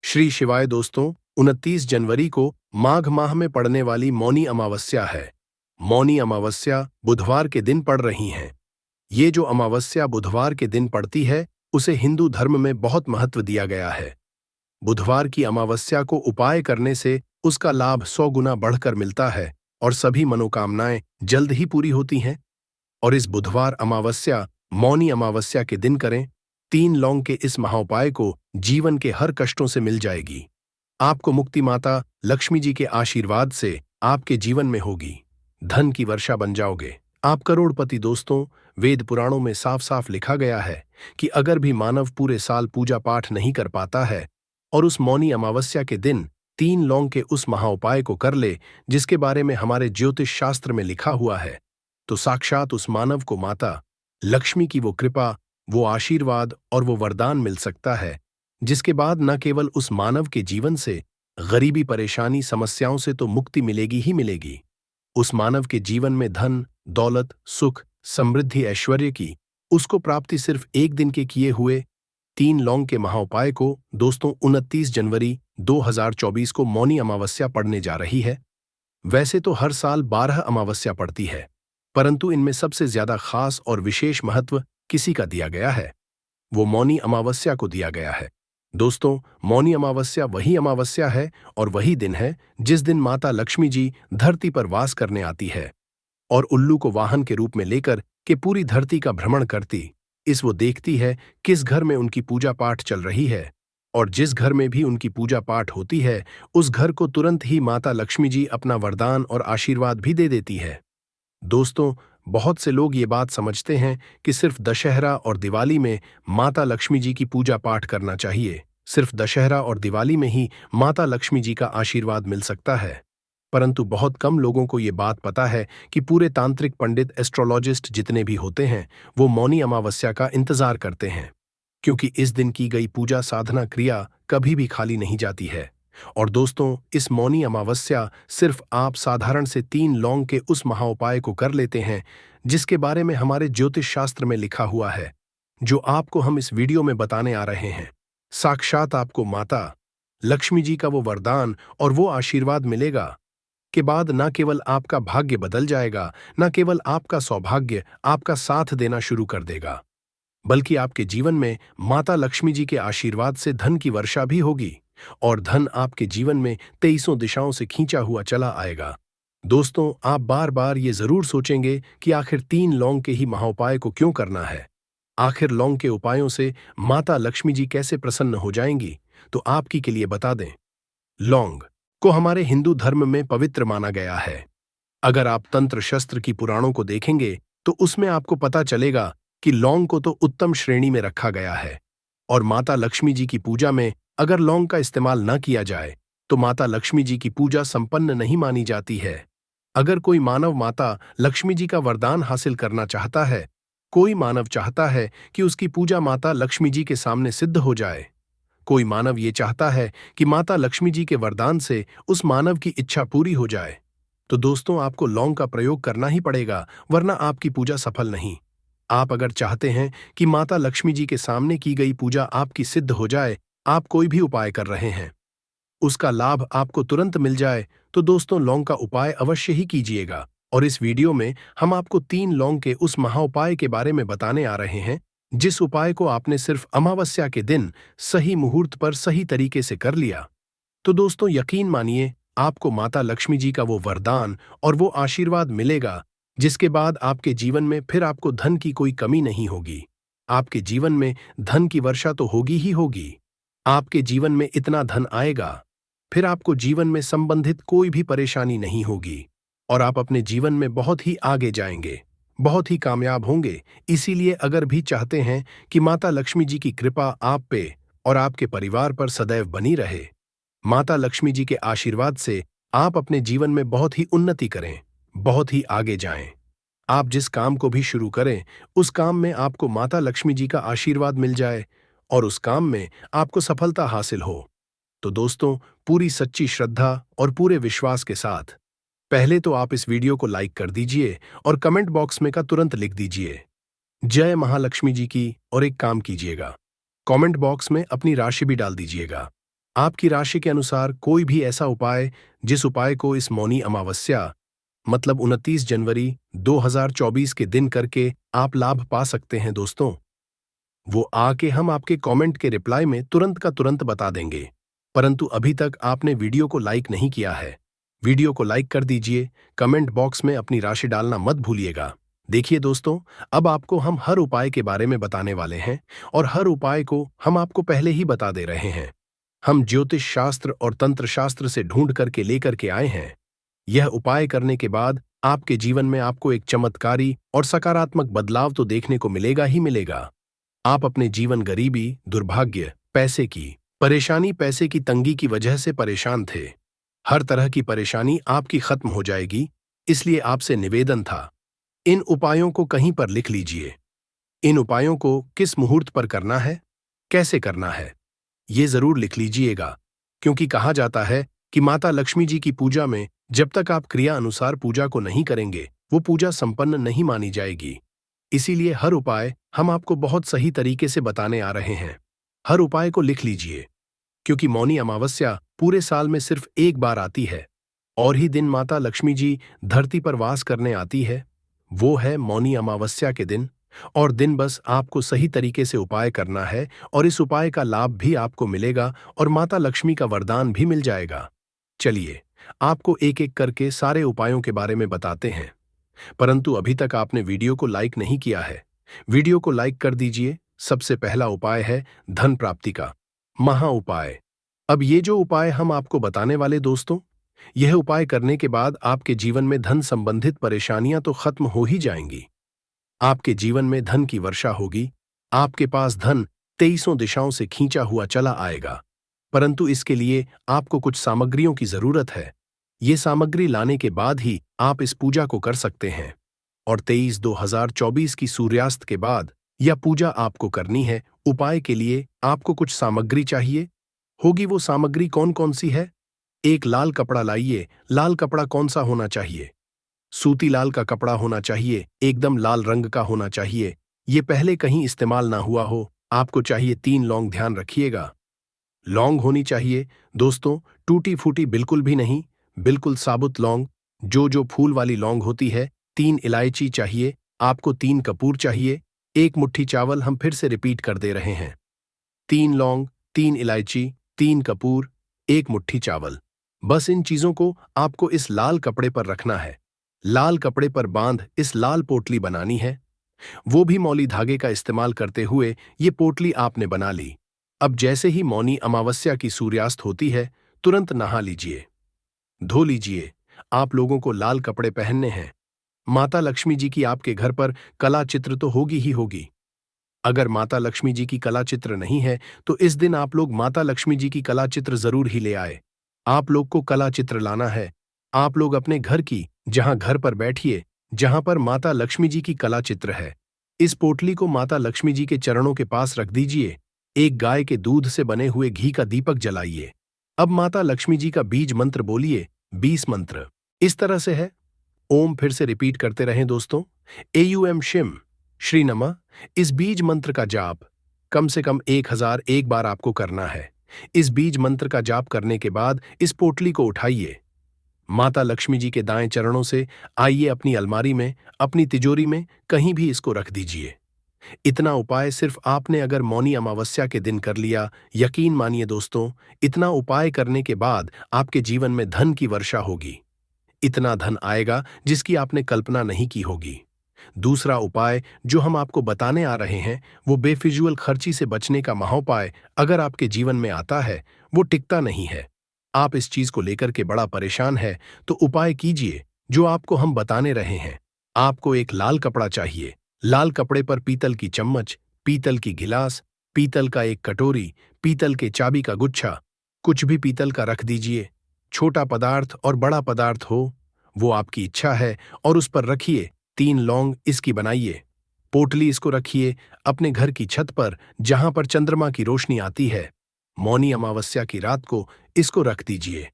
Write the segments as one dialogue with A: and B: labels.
A: श्री शिवाय दोस्तों, 29 जनवरी को माघ माह में पड़ने वाली मौनी अमावस्या है। मौनी अमावस्या बुधवार के दिन पड़ रही हैं। ये जो अमावस्या बुधवार के दिन पड़ती है, उसे हिंदू धर्म में बहुत महत्व दिया गया है। बुधवार की अमावस्या को उपाय करने से उसका लाभ 100 गुना बढ़कर मिलता है और सभी मनोकामनाएं जल्द ही पूरी होती हैं। और इस बुधवार अमावस्या मौनी अमावस्या के दिन करें। 3 लौंग के इस महाउपाय को जीवन के हर कष्टों से मिल जाएगी। आपको मुक्ति माता लक्ष्मी जी के आशीर्वाद से आपके जीवन में होगी। धन की वर्षा बन जाओगे, आप करोड़पति। दोस्तों, वेद पुराणों में साफ साफ लिखा गया है कि अगर भी मानव पूरे साल पूजा पाठ नहीं कर पाता है और उस मौनी अमावस्या के दिन 3 लौंग के उस महाउपाय को कर ले, जिसके बारे में हमारे ज्योतिष शास्त्र में लिखा हुआ है, तो साक्षात उस मानव को माता लक्ष्मी की वो कृपा, वो आशीर्वाद और वो वरदान मिल सकता है, जिसके बाद न केवल उस मानव के जीवन से गरीबी, परेशानी, समस्याओं से तो मुक्ति मिलेगी ही मिलेगी। उस मानव के जीवन में धन, दौलत, सुख, समृद्धि, ऐश्वर्य की उसको प्राप्ति सिर्फ एक दिन के किए हुए 3 लौंग के महाउपाय को दोस्तों 29 जनवरी 2024 को मौनी अमावस्या पड़ने जा रही है। वैसे तो हर साल 12 अमावस्या पड़ती है, परंतु इनमें सबसे ज्यादा खास और विशेष महत्व किसी का दिया गया है, वो मौनी अमावस्या को दिया गया है। दोस्तों, मौनी अमावस्या वही अमावस्या है और वही दिन है जिस दिन माता लक्ष्मी जी धरती पर वास करने आती है और उल्लू को वाहन के रूप में लेकर के पूरी धरती का भ्रमण करती इस वो देखती है किस घर में उनकी पूजा पाठ चल रही है, और जिस घर में भी उनकी पूजा पाठ होती है उस घर को तुरंत ही माता लक्ष्मी जी अपना वरदान और आशीर्वाद भी दे देती है। दोस्तों, बहुत से लोग ये बात समझते हैं कि सिर्फ दशहरा और दिवाली में माता लक्ष्मी जी की पूजा पाठ करना चाहिए, सिर्फ दशहरा और दिवाली में ही माता लक्ष्मी जी का आशीर्वाद मिल सकता है। परंतु बहुत कम लोगों को ये बात पता है कि पूरे तांत्रिक पंडित, एस्ट्रोलॉजिस्ट जितने भी होते हैं, वो मौनी अमावस्या का इंतजार करते हैं, क्योंकि इस दिन की गई पूजा, साधना, क्रिया कभी भी खाली नहीं जाती है। और दोस्तों, इस मौनी अमावस्या सिर्फ आप साधारण से 3 लौंग के उस महाउपाय को कर लेते हैं, जिसके बारे में हमारे ज्योतिष शास्त्र में लिखा हुआ है, जो आपको हम इस वीडियो में बताने आ रहे हैं। साक्षात आपको माता लक्ष्मी जी का वो वरदान और वो आशीर्वाद मिलेगा के बाद न केवल आपका भाग्य बदल जाएगा, न केवल आपका सौभाग्य आपका साथ देना शुरू कर देगा, बल्कि आपके जीवन में माता लक्ष्मी जी के आशीर्वाद से धन की वर्षा भी होगी और धन आपके जीवन में 23 दिशाओं से खींचा हुआ चला आएगा। दोस्तों, आप बार बार ये जरूर सोचेंगे कि आखिर 3 लौंग के ही महाउपाय को क्यों करना है, आखिर लौंग के उपायों से माता लक्ष्मी जी कैसे प्रसन्न हो जाएंगी। तो आपकी के लिए बता दें, लौंग को हमारे हिंदू धर्म में पवित्र माना गया है। अगर आप तंत्र शस्त्र की पुराणों को देखेंगे तो उसमें आपको पता चलेगा कि लौंग को तो उत्तम श्रेणी में रखा गया है, और माता लक्ष्मी जी की पूजा में अगर लौंग का इस्तेमाल न किया जाए तो माता लक्ष्मी जी की पूजा संपन्न नहीं मानी जाती है। अगर कोई मानव माता लक्ष्मी जी का वरदान हासिल करना चाहता है, कोई मानव चाहता है कि उसकी पूजा माता लक्ष्मी जी के सामने सिद्ध हो जाए, कोई मानव ये चाहता है कि माता लक्ष्मी जी के वरदान से उस मानव की इच्छा पूरी हो जाए, तो दोस्तों आपको लौंग का प्रयोग करना ही पड़ेगा, वरना आपकी पूजा सफल नहीं। आप अगर चाहते हैं कि माता लक्ष्मी जी के सामने की गई पूजा आपकी सिद्ध हो जाए, आप कोई भी उपाय कर रहे हैं, उसका लाभ आपको तुरंत मिल जाए, तो दोस्तों लौंग का उपाय अवश्य ही कीजिएगा। और इस वीडियो में हम आपको 3 लौंग के उस महाउपाय के बारे में बताने आ रहे हैं, जिस उपाय को आपने सिर्फ अमावस्या के दिन सही मुहूर्त पर सही तरीके से कर लिया, तो दोस्तों यकीन मानिए आपको माता लक्ष्मी जी का वो वरदान और वो आशीर्वाद मिलेगा, जिसके बाद आपके जीवन में फिर आपको धन की कोई कमी नहीं होगी। आपके जीवन में धन की वर्षा तो होगी ही होगी, आपके जीवन में इतना धन आएगा, फिर आपको जीवन में संबंधित कोई भी परेशानी नहीं होगी और आप अपने जीवन में बहुत ही आगे जाएंगे, बहुत ही कामयाब होंगे। इसीलिए अगर भी चाहते हैं कि माता लक्ष्मी जी की कृपा आप पे और आपके परिवार पर सदैव बनी रहे, माता लक्ष्मी जी के आशीर्वाद से आप अपने जीवन में बहुत ही उन्नति करें, बहुत ही आगे जाएं। आप जिस काम को भी शुरू करें, उस काम में आपको माता लक्ष्मी जी का आशीर्वाद मिल जाए और उस काम में आपको सफलता हासिल हो, तो दोस्तों पूरी सच्ची श्रद्धा और पूरे विश्वास के साथ पहले तो आप इस वीडियो को लाइक कर दीजिए और कमेंट बॉक्स में का तुरंत लिख दीजिए जय महालक्ष्मी जी की, और एक काम कीजिएगा, कमेंट बॉक्स में अपनी राशि भी डाल दीजिएगा। आपकी राशि के अनुसार कोई भी ऐसा उपाय जिस उपाय को इस मौनी अमावस्या मतलब 29 जनवरी 2024 के दिन करके आप लाभ पा सकते हैं दोस्तों, वो आके हम आपके कमेंट के रिप्लाई में तुरंत का तुरंत बता देंगे। परंतु अभी तक आपने वीडियो को लाइक नहीं किया है, वीडियो को लाइक कर दीजिए, कमेंट बॉक्स में अपनी राशि डालना मत भूलिएगा। देखिए दोस्तों, अब आपको हम हर उपाय के बारे में बताने वाले हैं और हर उपाय को हम आपको पहले ही बता दे रहे हैं। हम ज्योतिष शास्त्र और तंत्र शास्त्र से ढूंढ करके लेकर के आए हैं। यह उपाय करने के बाद आपके जीवन में आपको एक चमत्कारी और सकारात्मक बदलाव तो देखने को मिलेगा ही मिलेगा। आप अपने जीवन गरीबी, दुर्भाग्य, पैसे की तंगी की वजह से परेशान थे। हर तरह की परेशानी आपकी खत्म हो जाएगी, इसलिए आपसे निवेदन था, इन उपायों को कहीं पर लिख लीजिए। इन उपायों को किस मुहूर्त पर करना है, कैसे करना है, ये जरूर लिख लीजिएगा, क्योंकि कहा जाता है कि माता लक्ष्मी जी की पूजा में जब तक आप क्रिया अनुसार पूजा को नहीं करेंगे, वो पूजा संपन्न नहीं मानी जाएगी। इसीलिए हर उपाय हम आपको बहुत सही तरीके से बताने आ रहे हैं। हर उपाय को लिख लीजिए, क्योंकि मौनी अमावस्या पूरे साल में सिर्फ एक बार आती है और ही दिन माता लक्ष्मी जी धरती पर वास करने आती है, वो है मौनी अमावस्या के दिन। और दिन बस आपको सही तरीके से उपाय करना है और इस उपाय का लाभ भी आपको मिलेगा और माता लक्ष्मी का वरदान भी मिल जाएगा। चलिए, आपको एक एक करके सारे उपायों के बारे में बताते हैं। परंतु अभी तक आपने वीडियो को लाइक नहीं किया है, वीडियो को लाइक कर दीजिए। सबसे पहला उपाय है धन प्राप्ति का महा उपाय। अब ये जो उपाय हम आपको बताने वाले दोस्तों, यह उपाय करने के बाद आपके जीवन में धन संबंधित परेशानियां तो खत्म हो ही जाएंगी। आपके जीवन में धन की वर्षा होगी, आपके पास धन 23 दिशाओं से खींचा हुआ चला आएगा। परंतु इसके लिए आपको कुछ सामग्रियों की जरूरत है। ये सामग्री लाने के बाद ही आप इस पूजा को कर सकते हैं। और 23/2024 की सूर्यास्त के बाद यह पूजा आपको करनी है। उपाय के लिए आपको कुछ सामग्री चाहिए होगी। वो सामग्री कौन कौन सी है? एक लाल कपड़ा लाइए। लाल कपड़ा कौन सा होना चाहिए? सूती लाल का कपड़ा होना चाहिए, एकदम लाल रंग का होना चाहिए। ये पहले कहीं इस्तेमाल ना हुआ हो। आपको चाहिए 3 लौंग, ध्यान रखिएगा। लौंग होनी चाहिए दोस्तों, टूटी फूटी बिल्कुल भी नहीं, बिल्कुल साबुत लौंग, जो फूल वाली लौंग होती है। 3 इलायची चाहिए आपको, 3 कपूर चाहिए, 1 मुट्ठी चावल। हम फिर से रिपीट कर दे रहे हैं, 3 लौंग, 3 इलायची, 3 कपूर, 1 मुट्ठी चावल। बस इन चीजों को आपको इस लाल कपड़े पर रखना है। लाल कपड़े पर बांध इस लाल पोटली बनानी है। वो भी मौली धागे का इस्तेमाल करते हुए ये पोटली आपने बना ली। अब जैसे ही मौनी अमावस्या की सूर्यास्त होती है, तुरंत नहा लीजिए, धो लीजिए। आप लोगों को लाल कपड़े पहनने हैं। माता लक्ष्मी जी की आपके घर पर कला चित्र तो होगी ही होगी। अगर माता लक्ष्मी जी की कला चित्र नहीं है तो इस दिन आप लोग माता लक्ष्मी जी की कला चित्र जरूर ही ले आए। आप लोग को कला चित्र लाना है। आप लोग अपने घर की जहां घर पर बैठिए, जहां पर माता लक्ष्मी जी की कला चित्र है, इस पोटली को माता लक्ष्मी जी के चरणों के पास रख दीजिए। एक गाय के दूध से बने हुए घी का दीपक जलाइए। अब माता लक्ष्मी जी का बीज मंत्र बोलिए, 20 मंत्र। इस तरह से है, ओम फिर से रिपीट करते रहें दोस्तों, AUM शिम श्री नमः। इस बीज मंत्र का जाप कम से कम 1001 बार आपको करना है। इस बीज मंत्र का जाप करने के बाद इस पोटली को उठाइए, माता लक्ष्मी जी के दाएं चरणों से आइए अपनी अलमारी में, अपनी तिजोरी में, कहीं भी इसको रख दीजिए। इतना उपाय सिर्फ आपने अगर मौनी अमावस्या के दिन कर लिया, यकीन मानिए दोस्तों, इतना उपाय करने के बाद आपके जीवन में धन की वर्षा होगी। इतना धन आएगा जिसकी आपने कल्पना नहीं की होगी। दूसरा उपाय जो हम आपको बताने आ रहे हैं, वो बेफिजूल खर्ची से बचने का महाउपाय अगर आपके जीवन में आता है, वो टिकता नहीं है। आप इस चीज को लेकर के बड़ा परेशान है तो उपाय कीजिए जो आपको हम बताने रहे हैं। आपको एक लाल कपड़ा चाहिए। लाल कपड़े पर पीतल की चम्मच, पीतल की गिलास, पीतल का एक कटोरी, पीतल के चाबी का गुच्छा, कुछ भी पीतल का रख दीजिए। छोटा पदार्थ और बड़ा पदार्थ हो, वो आपकी इच्छा है, और उस पर रखिए 3 लौंग। इसकी बनाइए पोटली, इसको रखिए अपने घर की छत पर जहां पर चंद्रमा की रोशनी आती है। मौनी अमावस्या की रात को इसको रख दीजिए।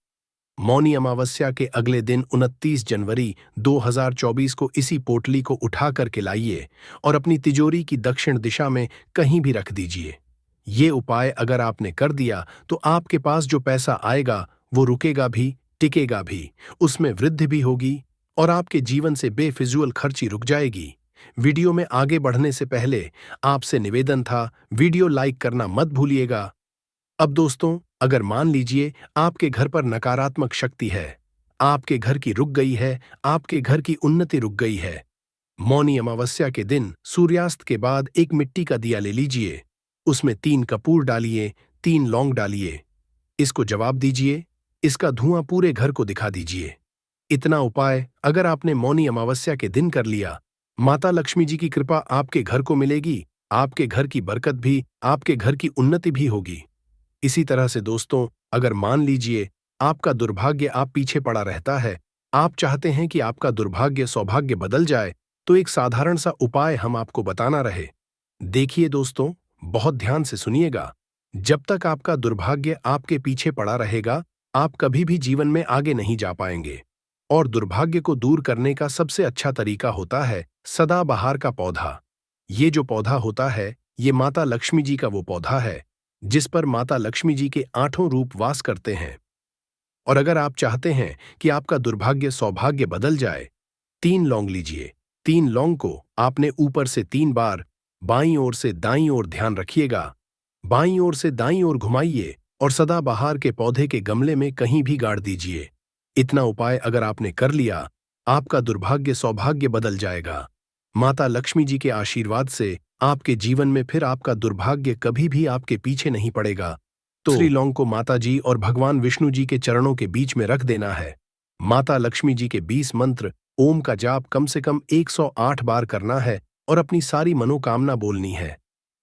A: मौनी अमावस्या के अगले दिन 29 जनवरी 2024 को इसी पोटली को उठा करके लाइए और अपनी तिजोरी की दक्षिण दिशा में कहीं भी रख दीजिए। ये उपाय अगर आपने कर दिया तो आपके पास जो पैसा आएगा वो रुकेगा भी, टिकेगा भी, उसमें वृद्धि भी होगी और आपके जीवन से बेफिजूल खर्ची रुक जाएगी। वीडियो में आगे बढ़ने से पहले आपसे निवेदन था, वीडियो लाइक करना मत भूलिएगा। अब दोस्तों, अगर मान लीजिए आपके घर पर नकारात्मक शक्ति है, आपके घर की रुक गई है, आपके घर की उन्नति रुक गई है, मौनी अमावस्या के दिन सूर्यास्त के बाद एक मिट्टी का दिया ले लीजिए, उसमें 3 कपूर डालिए, 3 लौंग डालिए, इसको जवाब दीजिए, इसका धुआं पूरे घर को दिखा दीजिए। इतना उपाय अगर आपने मौनी अमावस्या के दिन कर लिया, माता लक्ष्मी जी की कृपा आपके घर को मिलेगी, आपके घर की बरकत भी, आपके घर की उन्नति भी होगी। इसी तरह से दोस्तों, अगर मान लीजिए आपका दुर्भाग्य आप पीछे पड़ा रहता है, आप चाहते हैं कि आपका दुर्भाग्य सौभाग्य बदल जाए, तो एक साधारण सा उपाय हम आपको बताना रहे। देखिए दोस्तों, बहुत ध्यान से सुनिएगा। जब तक आपका दुर्भाग्य आपके पीछे पड़ा रहेगा, आप कभी भी जीवन में आगे नहीं जा पाएंगे। और दुर्भाग्य को दूर करने का सबसे अच्छा तरीका होता है सदाबहार का पौधा। ये जो पौधा होता है, ये माता लक्ष्मी जी का वो पौधा है जिस पर माता लक्ष्मी जी के 8 रूप वास करते हैं। और अगर आप चाहते हैं कि आपका दुर्भाग्य सौभाग्य बदल जाए, 3 लौंग लीजिए। 3 लौंग को आपने ऊपर से 3 बार बाईं ओर से दाईं ओर, ध्यान रखिएगा, बाईं ओर से दाईं ओर घुमाइए और सदाबहार के पौधे के गमले में कहीं भी गाड़ दीजिए। इतना उपाय अगर आपने कर लिया, आपका दुर्भाग्य सौभाग्य बदल जाएगा। माता लक्ष्मी जी के आशीर्वाद से आपके जीवन में फिर आपका दुर्भाग्य कभी भी आपके पीछे नहीं पड़ेगा। तो 3 लौंग को माता जी और भगवान विष्णु जी के चरणों के बीच में रख देना है। माता लक्ष्मी जी के 20 मंत्र ओम का जाप कम से कम 108 बार करना है और अपनी सारी मनोकामना बोलनी है।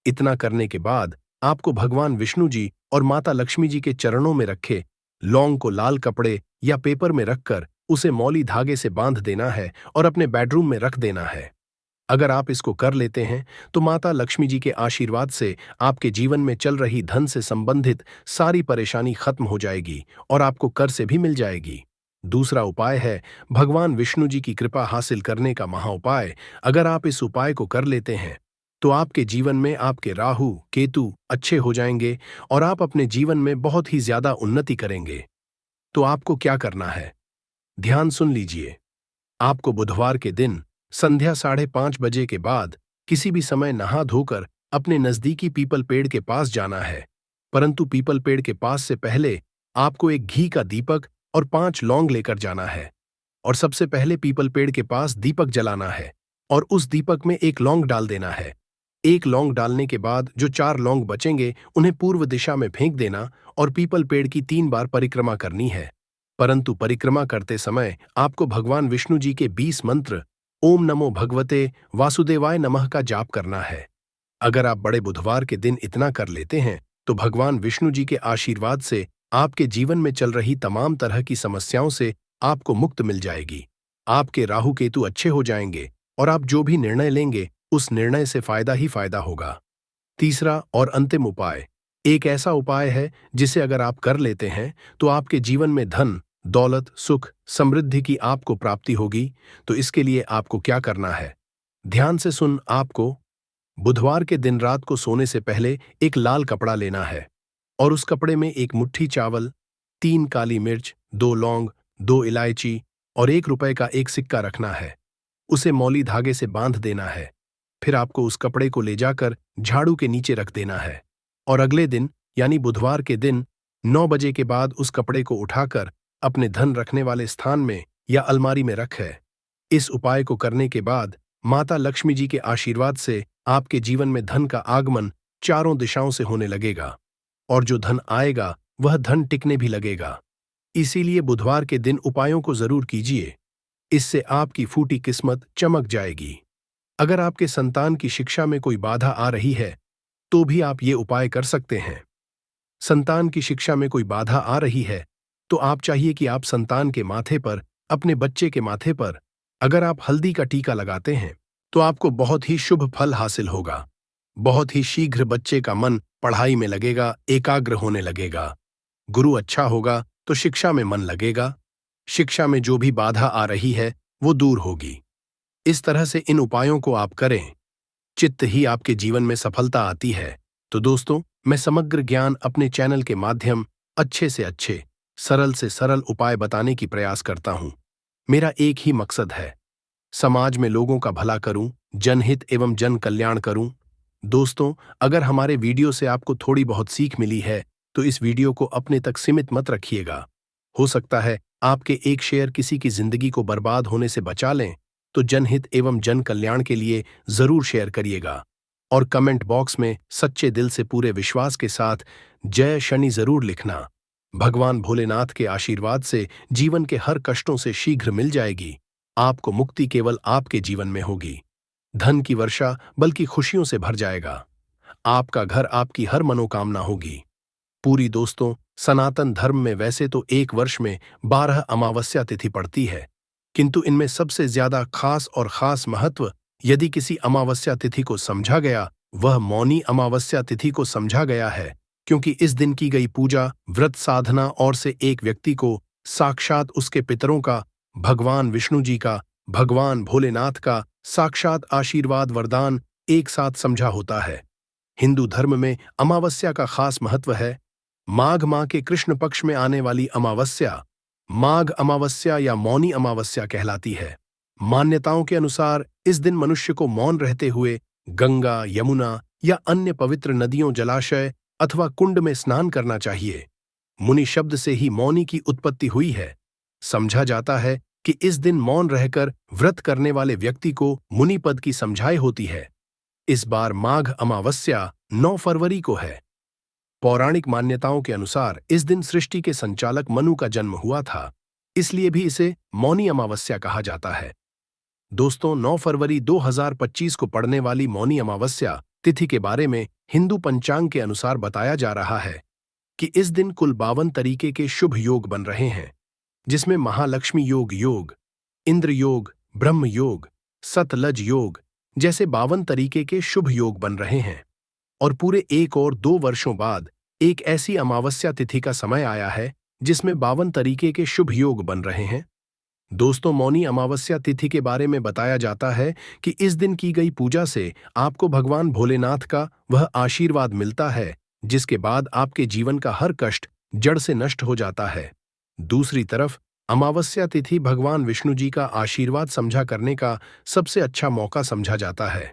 A: इतना करने के बाद आपको भगवान विष्णु जी और माता लक्ष्मी जी के चरणों में रखे लौंग को लाल कपड़े या पेपर में रखकर उसे मौली धागे से बांध देना है और अपने बेडरूम में रख देना है। अगर आप इसको कर लेते हैं तो माता लक्ष्मी जी के आशीर्वाद से आपके जीवन में चल रही धन से संबंधित सारी परेशानी खत्म हो जाएगी और आपको कर से भी मिल जाएगी। दूसरा उपाय है भगवान विष्णु जी की कृपा हासिल करने का महाउपाय। अगर आप इस उपाय को कर लेते हैं तो आपके जीवन में आपके राहु केतु अच्छे हो जाएंगे और आप अपने जीवन में बहुत ही ज्यादा उन्नति करेंगे। तो आपको क्या करना है, ध्यान सुन लीजिए। आपको बुधवार के दिन संध्या 5:30 बजे के बाद किसी भी समय नहा धोकर अपने नजदीकी पीपल पेड़ के पास जाना है, परंतु पीपल पेड़ के पास से पहले आपको एक घी का दीपक और 5 लौंग लेकर जाना है और सबसे पहले पीपल पेड़ के पास दीपक जलाना है और उस दीपक में एक लौंग डाल देना है। एक लौंग डालने के बाद जो 4 लौंग बचेंगे उन्हें पूर्व दिशा में फेंक देना और पीपल पेड़ की 3 बार परिक्रमा करनी है। परंतु परिक्रमा करते समय आपको भगवान विष्णु जी के 20 मंत्र ओम नमो भगवते वासुदेवाय नमः का जाप करना है। अगर आप बड़े बुधवार के दिन इतना कर लेते हैं तो भगवान विष्णु जी के आशीर्वाद से आपके जीवन में चल रही तमाम तरह की समस्याओं से आपको मुक्त मिल जाएगी। आपके राहु केतु अच्छे हो जाएंगे और आप जो भी निर्णय लेंगे उस निर्णय से फायदा ही फायदा होगा। तीसरा और अंतिम उपाय एक ऐसा उपाय है जिसे अगर आप कर लेते हैं तो आपके जीवन में धन दौलत सुख समृद्धि की आपको प्राप्ति होगी। तो इसके लिए आपको क्या करना है, ध्यान से सुन। आपको बुधवार के दिन रात को सोने से पहले एक लाल कपड़ा लेना है और उस कपड़े में 1 मुट्ठी चावल, 3 काली मिर्च, 2 लौंग, 2 इलायची और 1 रुपए का एक सिक्का रखना है। उसे मौली धागे से बांध देना है। फिर आपको उस कपड़े को ले जाकर झाड़ू के नीचे रख देना है और अगले दिन यानी बुधवार के दिन 9 बजे के बाद उस कपड़े को उठाकर अपने धन रखने वाले स्थान में या अलमारी में रखें। इस उपाय को करने के बाद माता लक्ष्मी जी के आशीर्वाद से आपके जीवन में धन का आगमन चारों दिशाओं से होने लगेगा और जो धन आएगा वह धन टिकने भी लगेगा। इसीलिए बुधवार के दिन उपायों को जरूर कीजिए, इससे आपकी फूटी किस्मत चमक जाएगी। अगर आपके संतान की शिक्षा में कोई बाधा आ रही है तो भी आप ये उपाय कर सकते हैं। संतान की शिक्षा में कोई बाधा आ रही है तो आप चाहिए कि आप संतान के माथे पर, अपने बच्चे के माथे पर अगर आप हल्दी का टीका लगाते हैं तो आपको बहुत ही शुभ फल हासिल होगा। बहुत ही शीघ्र बच्चे का मन पढ़ाई में लगेगा, एकाग्र होने लगेगा। गुरु अच्छा होगा तो शिक्षा में मन लगेगा। शिक्षा में जो भी बाधा आ रही है वो दूर होगी। इस तरह से इन उपायों को आप करें, चित्त ही आपके जीवन में सफलता आती है। तो दोस्तों, मैं समग्र ज्ञान अपने चैनल के माध्यम अच्छे से अच्छे, सरल से सरल उपाय बताने की प्रयास करता हूं। मेरा एक ही मकसद है, समाज में लोगों का भला करूं, जनहित एवं जन कल्याण करूं। दोस्तों, अगर हमारे वीडियो से आपको थोड़ी बहुत सीख मिली है, तो इस वीडियो को अपने तक सीमित मत रखिएगा। हो सकता है आपके एक शेयर किसी की जिंदगी को बर्बाद होने से बचा लें, तो जनहित एवं जन कल्याण के लिए जरूर शेयर करिएगा। और कमेंट बॉक्स में सच्चे दिल से पूरे विश्वास के साथ जय शनि जरूर लिखना। भगवान भोलेनाथ के आशीर्वाद से जीवन के हर कष्टों से शीघ्र मिल जाएगी। आपको मुक्ति केवल आपके जीवन में होगी। धन की वर्षा बल्कि खुशियों से भर जाएगा। आपका घर आपकी हर मनोकामना होगी पूरी। दोस्तों, सनातन धर्म में वैसे तो एक वर्ष में 12 अमावस्या तिथि पड़ती है, किंतु इनमें सबसे ज्यादा खास और खास महत्व यदि किसी अमावस्या तिथि को समझा गया, वह मौनी अमावस्या तिथि को समझा गया है, क्योंकि इस दिन की गई पूजा, व्रत साधना और से एक व्यक्ति को साक्षात उसके पितरों का, भगवान विष्णु जी का, भगवान भोलेनाथ का साक्षात आशीर्वाद वरदान एक साथ समझा होता है। हिंदू धर्म में अमावस्या का खास महत्व है। माघ माह के कृष्ण पक्ष में आने वाली अमावस्या माघ अमावस्या या मौनी अमावस्या कहलाती है। मान्यताओं के अनुसार इस दिन मनुष्य को मौन रहते हुए गंगा, यमुना या अन्य पवित्र नदियों, जलाशय अथवा कुंड में स्नान करना चाहिए। मुनि शब्द से ही मौनी की उत्पत्ति हुई है। समझा जाता है कि इस दिन मौन रहकर व्रत करने वाले व्यक्ति को मुनि पद की समझाई होती है। इस बार माघ अमावस्या 9 फरवरी को है। पौराणिक मान्यताओं के अनुसार इस दिन सृष्टि के संचालक मनु का जन्म हुआ था, इसलिए भी इसे मौनी अमावस्या कहा जाता है। दोस्तों, 9 फरवरी 2025 को पड़ने वाली मौनी अमावस्या तिथि के बारे में हिंदू पंचांग के अनुसार बताया जा रहा है कि इस दिन कुल 52 तरीके के शुभ योग बन रहे हैं, जिसमें महालक्ष्मी योग, इंद्र योग, ब्रह्म योग, सतलज योग जैसे 52 तरीके के शुभ योग बन रहे हैं। और पूरे 1 और 2 वर्षों बाद एक ऐसी अमावस्या तिथि का समय आया है जिसमें 52 तरीके के शुभ योग बन रहे हैं। दोस्तों, मौनी अमावस्या तिथि के बारे में बताया जाता है कि इस दिन की गई पूजा से आपको भगवान भोलेनाथ का वह आशीर्वाद मिलता है, जिसके बाद आपके जीवन का हर कष्ट जड़ से नष्ट हो जाता है। दूसरी तरफ अमावस्या तिथि भगवान विष्णु जी का आशीर्वाद समझा करने का सबसे अच्छा मौका समझा जाता है।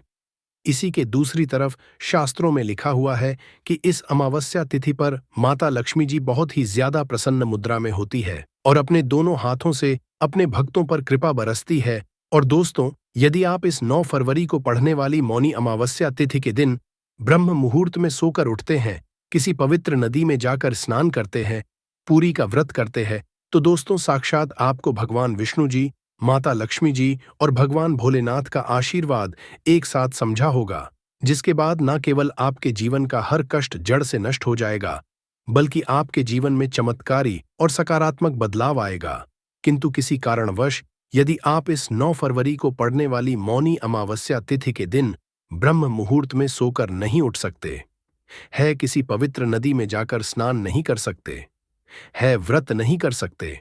A: इसी के दूसरी तरफ शास्त्रों में लिखा हुआ है कि इस अमावस्या तिथि पर माता लक्ष्मी जी बहुत ही ज्यादा प्रसन्न मुद्रा में होती है और अपने दोनों हाथों से अपने भक्तों पर कृपा बरसती है। और दोस्तों, यदि आप इस 9 फरवरी को पढ़ने वाली मौनी अमावस्या तिथि के दिन ब्रह्म मुहूर्त में सोकर उठते हैं, किसी पवित्र नदी में जाकर स्नान करते हैं, पूरी का व्रत करते हैं, तो दोस्तों साक्षात आपको भगवान विष्णु जी, माता लक्ष्मी जी और भगवान भोलेनाथ का आशीर्वाद एक साथ समझा होगा, जिसके बाद न केवल आपके जीवन का हर कष्ट जड़ से नष्ट हो जाएगा, बल्कि आपके जीवन में चमत्कारी और सकारात्मक बदलाव आएगा। किंतु किसी कारणवश यदि आप इस 9 फरवरी को पड़ने वाली मौनी अमावस्या तिथि के दिन ब्रह्म मुहूर्त में सोकर नहीं उठ सकते, है किसी पवित्र नदी में जाकर स्नान नहीं कर सकते, है व्रत नहीं कर सकते,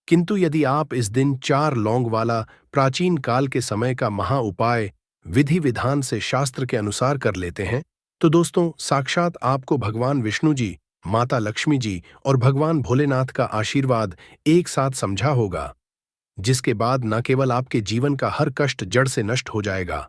A: किंतु यदि आप इस दिन 4 लौंग वाला प्राचीन काल के समय का महा उपाय विधि विधान से शास्त्र के अनुसार कर लेते हैं, तो दोस्तों साक्षात आपको भगवान विष्णु जी, माता लक्ष्मी जी और भगवान भोलेनाथ का आशीर्वाद एक साथ समझा होगा, जिसके बाद न केवल आपके जीवन का हर कष्ट जड़ से नष्ट हो जाएगा,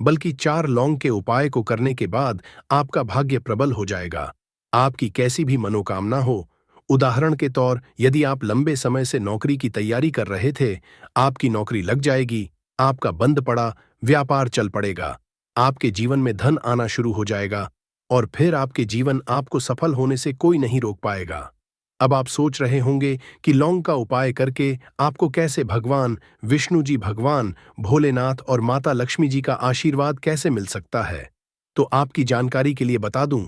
A: बल्कि 4 लौंग के उपाय को करने के बाद आपका भाग्य प्रबल हो जाएगा। आपकी कैसी भी मनोकामना हो, उदाहरण के तौर यदि आप लंबे समय से नौकरी की तैयारी कर रहे थे, आपकी नौकरी लग जाएगी, आपका बंद पड़ा व्यापार चल पड़ेगा, आपके जीवन में धन आना शुरू हो जाएगा और फिर आपके जीवन आपको सफल होने से कोई नहीं रोक पाएगा। अब आप सोच रहे होंगे कि लौंग का उपाय करके आपको कैसे भगवान विष्णु जी, भगवान भोलेनाथ और माता लक्ष्मी जी का आशीर्वाद कैसे मिल सकता है। तो आपकी जानकारी के लिए बता दूं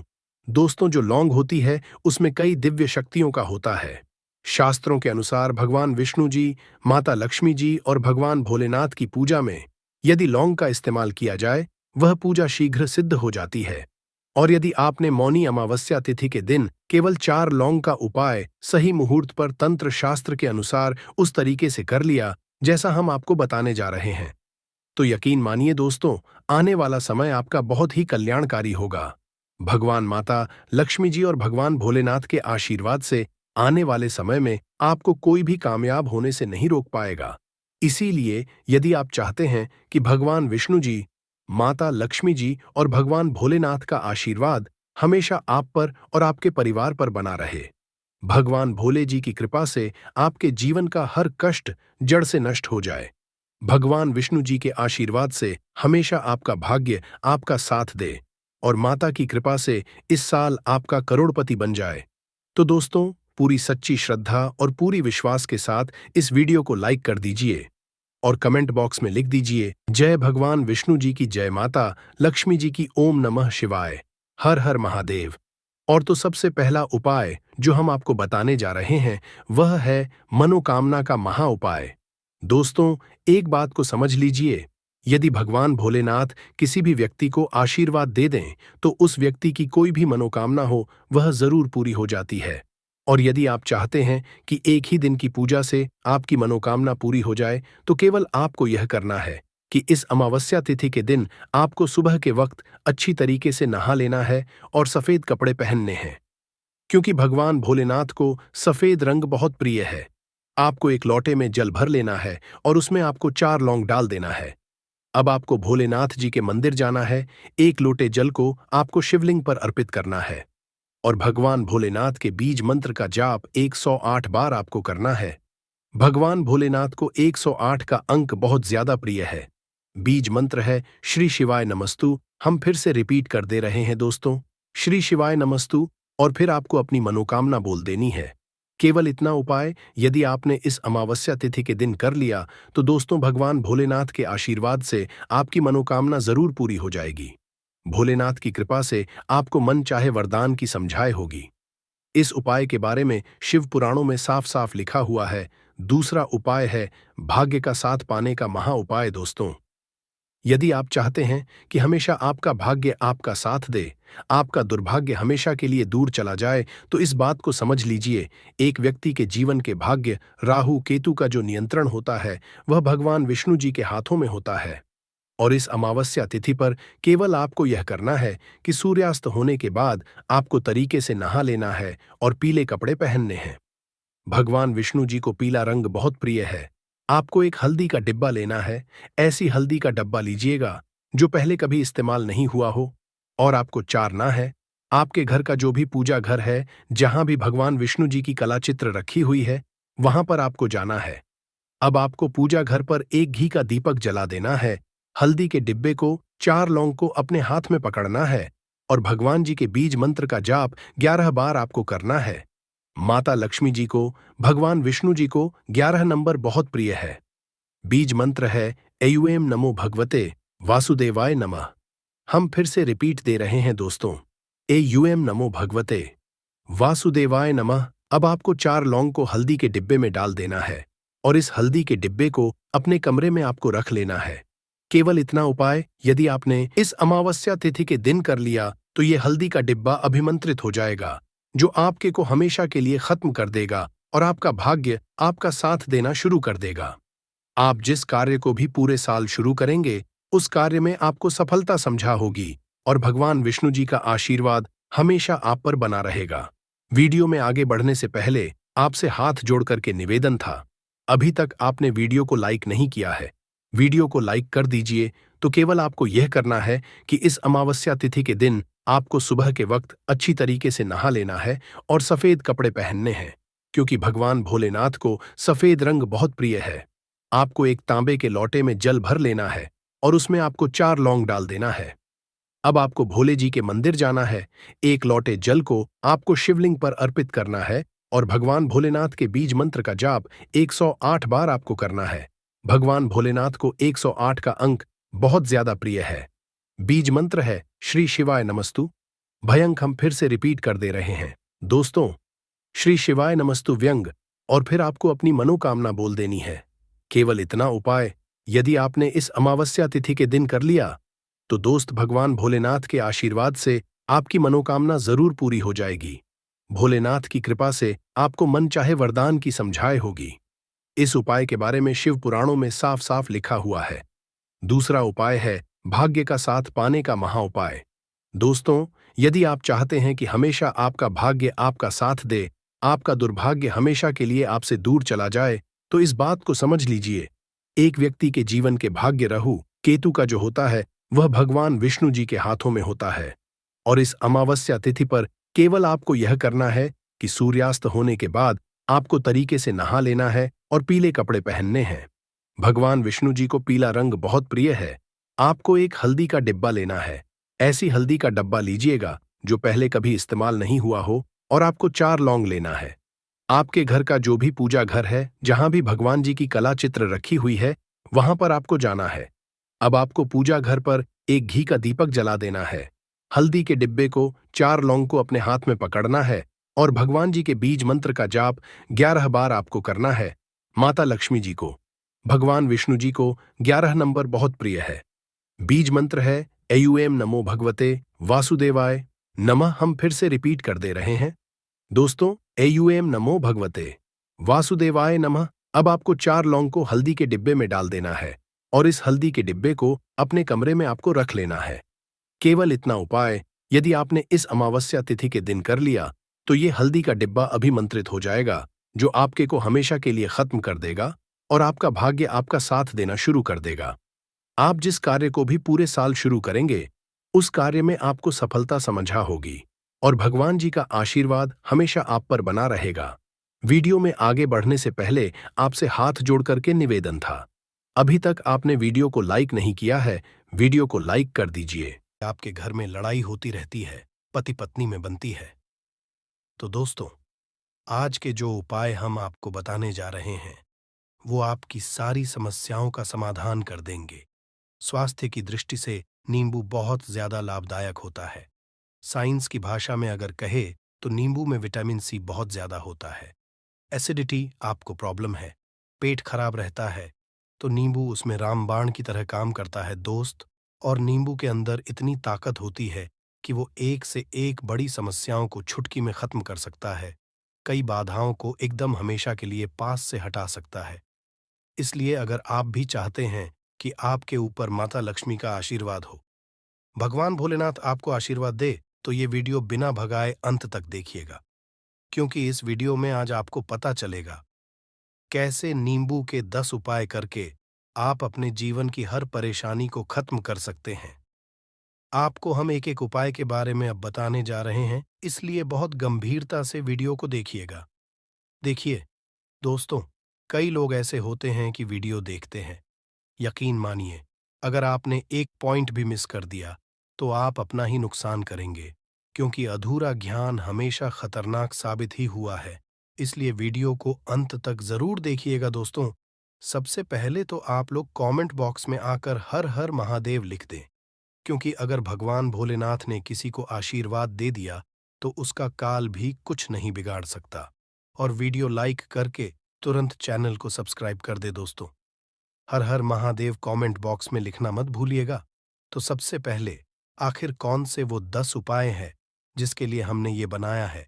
A: दोस्तों, जो लौंग होती है उसमें कई दिव्य शक्तियों का होता है। शास्त्रों के अनुसार भगवान विष्णु जी, माता लक्ष्मी जी और भगवान भोलेनाथ की पूजा में यदि लौंग का इस्तेमाल किया जाए, वह पूजा शीघ्र सिद्ध हो जाती है। और यदि आपने मौनी अमावस्या तिथि के दिन केवल 4 लौंग का उपाय सही मुहूर्त पर तंत्र शास्त्र के अनुसार उस तरीके से कर लिया जैसा हम आपको बताने जा रहे हैं, तो यकीन मानिए दोस्तों, आने वाला समय आपका बहुत ही कल्याणकारी होगा। भगवान माता लक्ष्मी जी और भगवान भोलेनाथ के आशीर्वाद से आने वाले समय में आपको कोई भी कामयाब होने से नहीं रोक पाएगा। इसीलिए यदि आप चाहते हैं कि भगवान विष्णु जी, माता लक्ष्मी जी और भगवान भोलेनाथ का आशीर्वाद हमेशा आप पर और आपके परिवार पर बना रहे, भगवान भोले जी की कृपा से आपके जीवन का हर कष्ट जड़ से नष्ट हो जाए, भगवान विष्णु जी के आशीर्वाद से हमेशा आपका भाग्य आपका साथ दे और माता की कृपा से इस साल आपका करोड़पति बन जाए, तो दोस्तों पूरी सच्ची श्रद्धा और पूरी विश्वास के साथ इस वीडियो को लाइक कर दीजिए और कमेंट बॉक्स में लिख दीजिए जय भगवान विष्णु जी की, जय माता लक्ष्मी जी की, ओम नमः शिवाय, हर हर महादेव। और तो सबसे पहला उपाय जो हम आपको बताने जा रहे हैं वह है मनोकामना का महा उपाय। दोस्तों एक बात को समझ लीजिए, यदि भगवान भोलेनाथ किसी भी व्यक्ति को आशीर्वाद दे दें तो उस व्यक्ति की कोई भी मनोकामना हो वह जरूर पूरी हो जाती है। और यदि आप चाहते हैं कि एक ही दिन की पूजा से आपकी मनोकामना पूरी हो जाए तो केवल आपको यह करना है कि इस अमावस्या तिथि के दिन आपको सुबह के वक्त अच्छी तरीके से नहा लेना है और सफेद कपड़े पहनने हैं, क्योंकि भगवान भोलेनाथ को सफेद रंग बहुत प्रिय है। आपको एक लोटे में जल भर लेना है और उसमें आपको 4 लौंग डाल देना है। अब आपको भोलेनाथ जी के मंदिर जाना है, एक लोटे जल को आपको शिवलिंग पर अर्पित करना है और भगवान भोलेनाथ के बीज मंत्र का जाप 108 बार आपको करना है। भगवान भोलेनाथ को 108 का अंक बहुत ज्यादा प्रिय है। बीज मंत्र है श्री शिवाय नमस्तु। हम फिर से रिपीट कर दे रहे हैं दोस्तों, श्री शिवाय नमस्तु, और फिर आपको अपनी मनोकामना बोल देनी है। केवल इतना उपाय यदि आपने इस अमावस्या तिथि के दिन कर लिया तो दोस्तों भगवान भोलेनाथ के आशीर्वाद से आपकी मनोकामना जरूर पूरी हो जाएगी। भोलेनाथ की कृपा से आपको मन चाहे वरदान की समझाए होगी। इस उपाय के बारे में शिव पुराणों में साफ साफ लिखा हुआ है। दूसरा उपाय है भाग्य का साथ पाने का महा उपाय। दोस्तों यदि आप चाहते हैं कि हमेशा आपका भाग्य आपका साथ दे, आपका दुर्भाग्य हमेशा के लिए दूर चला जाए, तो इस बात को समझ लीजिए, एक व्यक्ति के जीवन के भाग्य राहु केतु का जो नियंत्रण होता है वह भगवान विष्णु जी के हाथों में होता है। और इस अमावस्या तिथि पर केवल आपको यह करना है कि सूर्यास्त होने के बाद आपको तरीके से नहा लेना है और पीले कपड़े पहनने हैं। भगवान विष्णु जी को पीला रंग बहुत प्रिय है। आपको एक हल्दी का डिब्बा लेना है। ऐसी हल्दी का डब्बा लीजिएगा जो पहले कभी इस्तेमाल नहीं हुआ हो, और आपको चारना है। आपके घर का जो भी पूजा घर है, जहां भी भगवान विष्णु जी की कला चित्र रखी हुई है, वहां पर आपको जाना है। अब आपको पूजा घर पर एक घी का दीपक जला देना है, हल्दी के डिब्बे को, 4 लौंग को अपने हाथ में पकड़ना है और भगवान जी के बीज मंत्र का जाप 11 बार आपको करना है। माता लक्ष्मी जी को, भगवान विष्णु जी को 11 नंबर बहुत प्रिय है। बीज मंत्र है एयूएम नमो भगवते वासुदेवाय नमः। हम फिर से रिपीट दे रहे हैं दोस्तों, एयूएम नमो भगवते वासुदेवाय नमः। अब आपको 4 लौंग को हल्दी के डिब्बे में डाल देना है और इस हल्दी के डिब्बे को अपने कमरे में आपको रख लेना है। केवल इतना उपाय यदि आपने इस अमावस्या तिथि के दिन कर लिया तो ये हल्दी का डिब्बा अभिमंत्रित हो जाएगा, जो आपके को हमेशा के लिए खत्म कर देगा और आपका भाग्य आपका साथ देना शुरू कर देगा। आप जिस कार्य को भी पूरे साल शुरू करेंगे उस कार्य में आपको सफलता समझा होगी और भगवान विष्णु जी का आशीर्वाद हमेशा आप पर बना रहेगा। वीडियो में आगे बढ़ने से पहले आपसे हाथ जोड़ करके निवेदन था, अभी तक आपने वीडियो को लाइक नहीं किया है, वीडियो को लाइक कर दीजिए। तो केवल आपको यह करना है कि इस अमावस्या तिथि के दिन आपको सुबह के वक्त अच्छी तरीके से नहा लेना है और सफेद कपड़े पहनने हैं, क्योंकि भगवान भोलेनाथ को सफेद रंग बहुत प्रिय है। आपको एक तांबे के लोटे में जल भर लेना है और उसमें आपको 4 लौंग डाल देना है। अब आपको भोले जी के मंदिर जाना है, एक लोटे जल को आपको शिवलिंग पर अर्पित करना है और भगवान भोलेनाथ के बीज मंत्र का जाप 108 बार आपको करना है। भगवान भोलेनाथ को 108 का अंक बहुत ज्यादा प्रिय है। बीज मंत्र है श्री शिवाय नमस्तु भयंक। हम फिर से रिपीट कर दे रहे हैं दोस्तों, श्री शिवाय नमस्तु व्यंग, और फिर आपको अपनी मनोकामना बोल देनी है। केवल इतना उपाय यदि आपने इस अमावस्या तिथि के दिन कर लिया तो दोस्त भगवान भोलेनाथ के आशीर्वाद से आपकी मनोकामना जरूर पूरी हो जाएगी। भोलेनाथ की कृपा से आपको मन चाहे वरदान की समझाए होगी। इस उपाय के बारे में शिव पुराणों में साफ साफ लिखा हुआ है। दूसरा उपाय है भाग्य का साथ पाने का महा उपाय। दोस्तों यदि आप चाहते हैं कि हमेशा आपका भाग्य आपका साथ दे, आपका दुर्भाग्य हमेशा के लिए आपसे दूर चला जाए, तो इस बात को समझ लीजिए। एक व्यक्ति के जीवन के भाग्य राहु केतु का जो होता है, वह भगवान विष्णु जी के हाथों में होता है। और इस अमावस्या तिथि पर केवल आपको यह करना है कि सूर्यास्त होने के बाद आपको तरीके से नहा लेना है और पीले कपड़े पहनने हैं। भगवान विष्णु जी को पीला रंग बहुत प्रिय है। आपको एक हल्दी का डिब्बा लेना है। ऐसी हल्दी का डब्बा लीजिएगा जो पहले कभी इस्तेमाल नहीं हुआ हो, और आपको 4 लौंग लेना है। आपके घर का जो भी पूजा घर है, जहां भी भगवान जी की कला चित्र रखी हुई है, वहां पर आपको जाना है। अब आपको पूजा घर पर एक घी का दीपक जला देना है। हल्दी के डिब्बे को, 4 लौंग को अपने हाथ में पकड़ना है और भगवान जी के बीज मंत्र का जाप 11 बार आपको करना है। माता लक्ष्मी जी को, भगवान विष्णु जी को 11 नंबर बहुत प्रिय है। बीज मंत्र है एयूएम नमो भगवते वासुदेवाय नमः। हम फिर से रिपीट कर दे रहे हैं दोस्तों, एयूएम नमो भगवते वासुदेवाय नमः। अब आपको 4 लौंग को हल्दी के डिब्बे में डाल देना है और इस हल्दी के डिब्बे को अपने कमरे में आपको रख लेना है। केवल इतना उपाय यदि आपने इस अमावस्या तिथि के दिन कर लिया, तो ये हल्दी का डिब्बा अभिमंत्रित हो जाएगा, जो आपके को हमेशा के लिए खत्म कर देगा और आपका भाग्य आपका साथ देना शुरू कर देगा। आप जिस कार्य को भी पूरे साल शुरू करेंगे, उस कार्य में आपको सफलता समझा होगी और भगवान जी का आशीर्वाद हमेशा आप पर बना रहेगा। वीडियो में आगे बढ़ने से पहले आपसे हाथ जोड़ करके निवेदन था, अभी तक आपने वीडियो को लाइक नहीं किया है, वीडियो को लाइक कर दीजिए। आपके घर में लड़ाई होती रहती है, पति पत्नी में बनती है। तो दोस्तों, आज के जो उपाय हम आपको बताने जा रहे हैं, वो आपकी सारी समस्याओं का समाधान कर देंगे। स्वास्थ्य की दृष्टि से नींबू बहुत ज्यादा लाभदायक होता है। साइंस की भाषा में अगर कहे तो नींबू में विटामिन सी बहुत ज्यादा होता है। एसिडिटी आपको प्रॉब्लम है, पेट खराब रहता है, तो नींबू उसमें रामबाण की तरह काम करता है दोस्त। और नींबू के अंदर इतनी ताकत होती है कि वो एक से एक बड़ी समस्याओं को चुटकी में खत्म कर सकता है। कई बाधाओं को एकदम हमेशा के लिए पास से हटा सकता है। इसलिए अगर आप भी चाहते हैं कि आपके ऊपर माता लक्ष्मी का आशीर्वाद हो, भगवान भोलेनाथ आपको आशीर्वाद दे, तो ये वीडियो बिना भगाए अंत तक देखिएगा, क्योंकि इस वीडियो में आज आपको पता चलेगा कैसे नींबू के 10 उपाय करके आप अपने जीवन की हर परेशानी को खत्म कर सकते हैं। आपको हम एक एक उपाय के बारे में अब बताने जा रहे हैं, इसलिए बहुत गंभीरता से वीडियो को देखिएगा। देखिए दोस्तों, कई लोग ऐसे होते हैं कि वीडियो देखते हैं, यकीन मानिए अगर आपने एक पॉइंट भी मिस कर दिया तो आप अपना ही नुकसान करेंगे, क्योंकि अधूरा ज्ञान हमेशा खतरनाक साबित ही हुआ है। इसलिए वीडियो को अंत तक जरूर देखिएगा दोस्तों। सबसे पहले तो आप लोग कमेंट बॉक्स में आकर हर हर महादेव लिख दें, क्योंकि अगर भगवान भोलेनाथ ने किसी को आशीर्वाद दे दिया तो उसका काल भी कुछ नहीं बिगाड़ सकता। और वीडियो लाइक करके तुरंत चैनल को सब्सक्राइब कर दे दोस्तों। हर हर महादेव कमेंट बॉक्स में लिखना मत भूलिएगा। तो सबसे पहले आखिर कौन से वो 10 उपाय हैं जिसके लिए हमने ये बनाया है,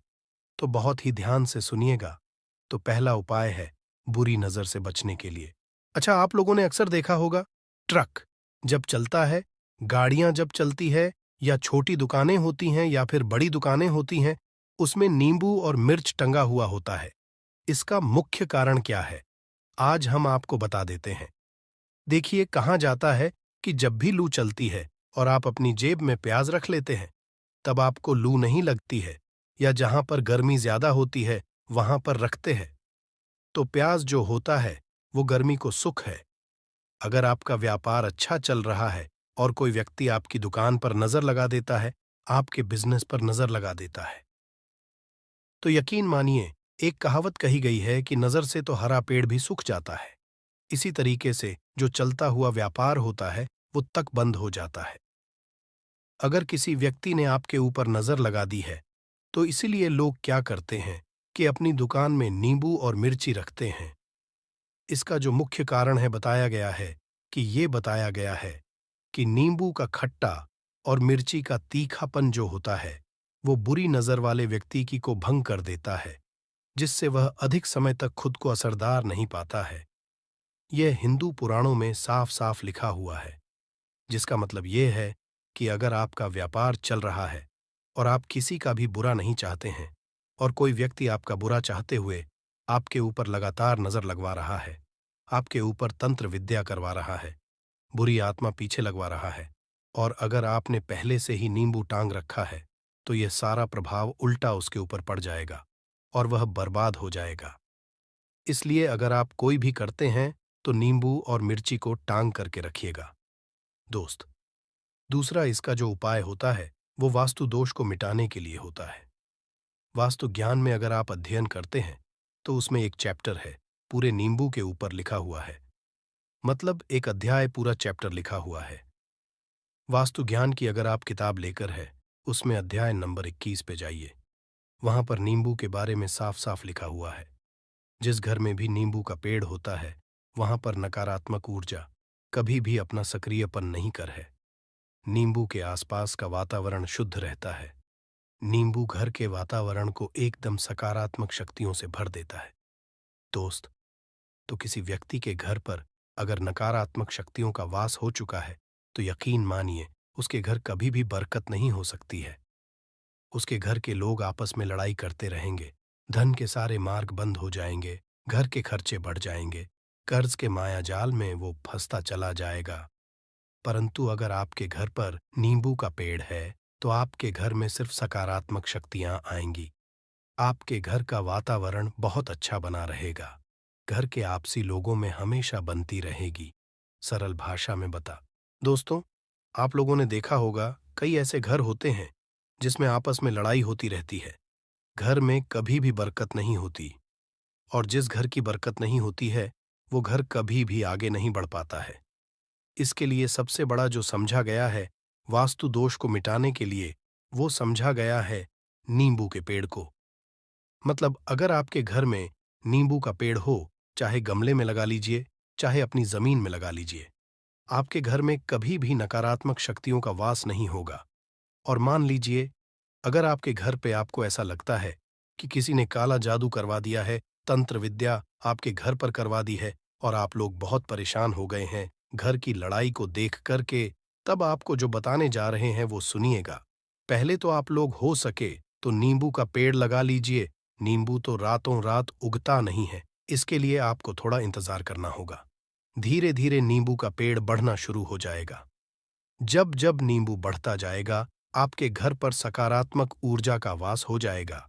A: तो बहुत ही ध्यान से सुनिएगा। तो पहला उपाय है बुरी नजर से बचने के लिए। अच्छा, आप लोगों ने अक्सर देखा होगा, ट्रक जब चलता है, गाड़ियां जब चलती है, या छोटी दुकानें होती हैं या फिर बड़ी दुकानें होती हैं, उसमें नींबू और मिर्च टंगा हुआ होता है। इसका मुख्य कारण क्या है, आज हम आपको बता देते हैं। देखिए, कहा जाता है कि जब भी लू चलती है और आप अपनी जेब में प्याज रख लेते हैं, तब आपको लू नहीं लगती है, या जहां पर गर्मी ज्यादा होती है वहां पर रखते हैं, तो प्याज जो होता है वो गर्मी को सुख है। अगर आपका व्यापार अच्छा चल रहा है और कोई व्यक्ति आपकी दुकान पर नजर लगा देता है, आपके बिजनेस पर नजर लगा देता है, तो यकीन मानिए, एक कहावत कही गई है कि नजर से तो हरा पेड़ भी सूख जाता है। इसी तरीके से जो चलता हुआ व्यापार होता है वो तक बंद हो जाता है। अगर किसी व्यक्ति ने आपके ऊपर नजर लगा दी है, तो इसीलिए लोग क्या करते हैं कि अपनी दुकान में नींबू और मिर्ची रखते हैं। इसका जो मुख्य कारण है बताया गया है कि ये बताया गया है कि नींबू का खट्टा और मिर्ची का तीखापन जो होता है वो बुरी नजर वाले व्यक्ति की को भंग कर देता है, जिससे वह अधिक समय तक खुद को असरदार नहीं पाता है। यह हिंदू पुराणों में साफ साफ लिखा हुआ है, जिसका मतलब यह है कि अगर आपका व्यापार चल रहा है और आप किसी का भी बुरा नहीं चाहते हैं और कोई व्यक्ति आपका बुरा चाहते हुए आपके ऊपर लगातार नजर लगवा रहा है, आपके ऊपर तंत्र विद्या करवा रहा है, बुरी आत्मा पीछे लगवा रहा है, और अगर आपने पहले से ही नींबू टांग रखा है तो यह सारा प्रभाव उल्टा उसके ऊपर पड़ जाएगा और वह बर्बाद हो जाएगा। इसलिए अगर आप कोई भी करते हैं तो नींबू और मिर्ची को टांग करके रखिएगा। दोस्त, दूसरा इसका जो उपाय होता है वो वास्तु दोष को मिटाने के लिए होता है। वास्तु ज्ञान में अगर आप अध्ययन करते हैं तो उसमें एक चैप्टर है, पूरे नींबू के ऊपर लिखा हुआ है, मतलब एक अध्याय पूरा चैप्टर लिखा हुआ है। वास्तु ज्ञान की अगर आप किताब लेकर है, उसमें अध्याय नंबर 21 पे जाइए। वहां पर नींबू के बारे में साफ साफ लिखा हुआ है। जिस घर में भी नींबू का पेड़ होता है वहां पर नकारात्मक ऊर्जा कभी भी अपना सक्रियपन नहीं कर है। नींबू के आसपास का वातावरण शुद्ध रहता है। नींबू घर के वातावरण को एकदम सकारात्मक शक्तियों से भर देता है। दोस्त, तो किसी व्यक्ति के घर पर अगर नकारात्मक शक्तियों का वास हो चुका है तो यकीन मानिए उसके घर कभी भी बरकत नहीं हो सकती है। उसके घर के लोग आपस में लड़ाई करते रहेंगे, धन के सारे मार्ग बंद हो जाएंगे, घर के खर्चे बढ़ जाएंगे, कर्ज के मायाजाल में वो फंसता चला जाएगा। परंतु अगर आपके घर पर नींबू का पेड़ है तो आपके घर में सिर्फ सकारात्मक शक्तियां आएंगी। आपके घर का वातावरण बहुत अच्छा बना रहेगा। घर के आपसी लोगों में हमेशा बनती रहेगी। सरल भाषा में बता। दोस्तों, आप लोगों ने देखा होगा कई ऐसे घर होते हैं जिसमें आपस में लड़ाई होती रहती है। घर में कभी भी बरकत नहीं होती, और जिस घर की बरकत नहीं होती है वो घर कभी भी आगे नहीं बढ़ पाता है। इसके लिए सबसे बड़ा जो समझा गया है वास्तु दोष को मिटाने के लिए, वो समझा गया है नींबू के पेड़ को। मतलब अगर आपके घर में नींबू का पेड़ हो, चाहे गमले में लगा लीजिए, चाहे अपनी जमीन में लगा लीजिए, आपके घर में कभी भी नकारात्मक शक्तियों का वास नहीं होगा। और मान लीजिए अगर आपके घर पे आपको ऐसा लगता है कि किसी ने काला जादू करवा दिया है, तंत्र विद्या आपके घर पर करवा दी है और आप लोग बहुत परेशान हो गए हैं घर की लड़ाई को देख करके, तब आपको जो बताने जा रहे हैं वो सुनिएगा। पहले तो आप लोग हो सके तो नींबू का पेड़ लगा लीजिए। नींबू तो रातों रात उगता नहीं है, इसके लिए आपको थोड़ा इंतजार करना होगा। धीरे धीरे नींबू का पेड़ बढ़ना शुरू हो जाएगा। जब जब नींबू बढ़ता जाएगा आपके घर पर सकारात्मक ऊर्जा का वास हो जाएगा,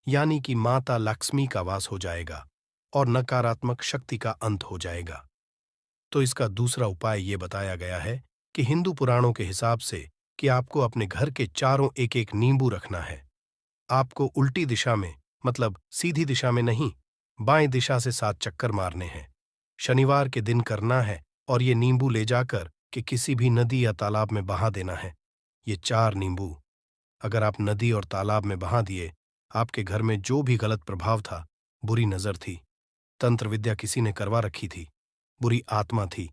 A: यानी कि माता लक्ष्मी का वास हो जाएगा और नकारात्मक शक्ति का अंत हो जाएगा। तो इसका दूसरा उपाय ये बताया गया है कि हिंदू पुराणों के हिसाब से कि आपको अपने घर के चारों एक एक नींबू रखना है। आपको उल्टी दिशा में, मतलब सीधी दिशा में नहीं, बाएं दिशा से 7 चक्कर मारने हैं। शनिवार के दिन करना है और ये नींबू ले जाकर कि किसी भी नदी या तालाब में बहा देना है। ये 4 नींबू अगर आप नदी और तालाब में बहा दिए, आपके घर में जो भी गलत प्रभाव था, बुरी नजर थी, तंत्र विद्या किसी ने करवा रखी थी, बुरी आत्मा थी,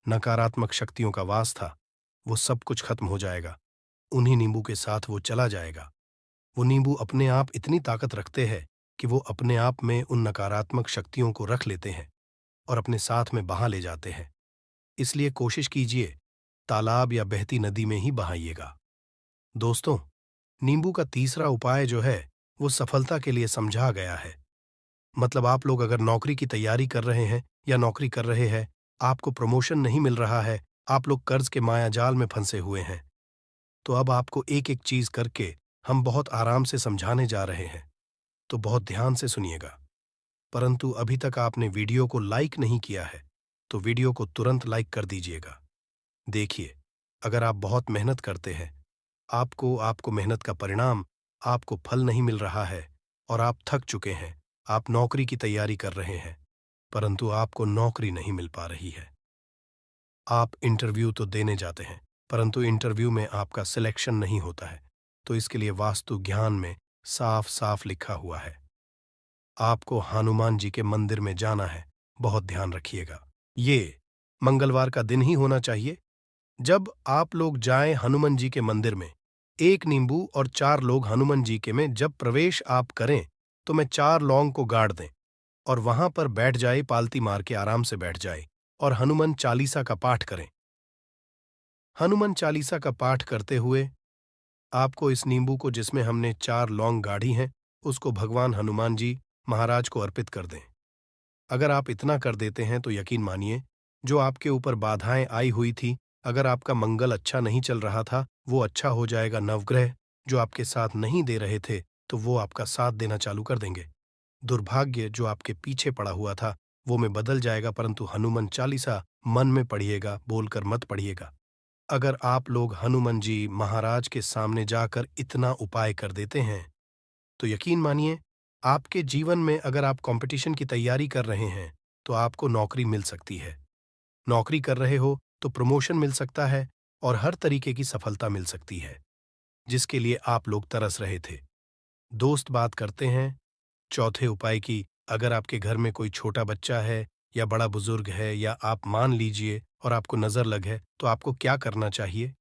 A: नकारात्मक शक्तियों का वास था, वो सब कुछ खत्म हो जाएगा। उन्हीं नींबू के साथ वो चला जाएगा। वो नींबू अपने आप इतनी ताकत रखते हैं कि वो अपने आप में उन नकारात्मक शक्तियों को रख लेते हैं और अपने साथ में बहा ले जाते हैं। इसलिए कोशिश कीजिए तालाब या बहती नदी में ही बहाइएगा। दोस्तों, नींबू का तीसरा उपाय जो है वो सफलता के लिए समझा गया है। मतलब आप लोग अगर नौकरी की तैयारी कर रहे हैं या नौकरी कर रहे हैं, आपको प्रमोशन नहीं मिल रहा है, आप लोग कर्ज के मायाजाल में फंसे हुए हैं, तो अब आपको एक एक चीज करके हम बहुत आराम से समझाने जा रहे हैं, तो बहुत ध्यान से सुनिएगा। परंतु अभी तक आपने वीडियो को लाइक नहीं किया है तो वीडियो को तुरंत लाइक कर दीजिएगा। देखिए, अगर आप बहुत मेहनत करते हैं, आपको मेहनत का परिणाम, आपको फल नहीं मिल रहा है और आप थक चुके हैं, आप नौकरी की तैयारी कर रहे हैं परंतु आपको नौकरी नहीं मिल पा रही है। आप इंटरव्यू तो देने जाते हैं परंतु इंटरव्यू में आपका सिलेक्शन नहीं होता है, तो इसके लिए वास्तु ज्ञान में साफ साफ लिखा हुआ है आपको हनुमान जी के मंदिर में जाना है। बहुत ध्यान रखिएगा, ये मंगलवार का दिन ही होना चाहिए। जब आप लोग जाएं हनुमान जी के मंदिर में, 1 नींबू और 4 लोग हनुमान जी के में जब प्रवेश आप करें तो मैं 4 लौंग को गाड़ दें और वहां पर बैठ जाए, पालती मार के आराम से बैठ जाए और हनुमान चालीसा का पाठ करें। हनुमान चालीसा का पाठ करते हुए आपको इस नींबू को जिसमें हमने 4 लौंग गाढ़ी हैं, उसको भगवान हनुमान जी महाराज को अर्पित कर दें। अगर आप इतना कर देते हैं तो यकीन मानिए, जो आपके ऊपर बाधाएं आई हुई थी, अगर आपका मंगल अच्छा नहीं चल रहा था, वो अच्छा हो जाएगा। नवग्रह जो आपके साथ नहीं दे रहे थे, तो वो आपका साथ देना चालू कर देंगे। दुर्भाग्य जो आपके पीछे पड़ा हुआ था, वो में बदल जाएगा, परंतु हनुमान चालीसा मन में पढ़िएगा, बोलकर मत पढ़िएगा। अगर आप लोग हनुमान जी महाराज के सामने जाकर इतना उपाय कर देते हैं, तो यकीन मानिए, आपके जीवन में अगर आप कंपटीशन की तैयारी कर रहे हैं, तो आपको नौकरी मिल सकती है। नौकरी कर रहे हो तो प्रमोशन मिल सकता है और हर तरीके की सफलता मिल सकती है, जिसके लिए आप लोग तरस रहे थे। दोस्त बात करते हैं चौथे उपाय की। अगर आपके घर में कोई छोटा बच्चा है या बड़ा बुजुर्ग है, या आप मान लीजिए और आपको नजर लग है, तो आपको क्या करना चाहिए?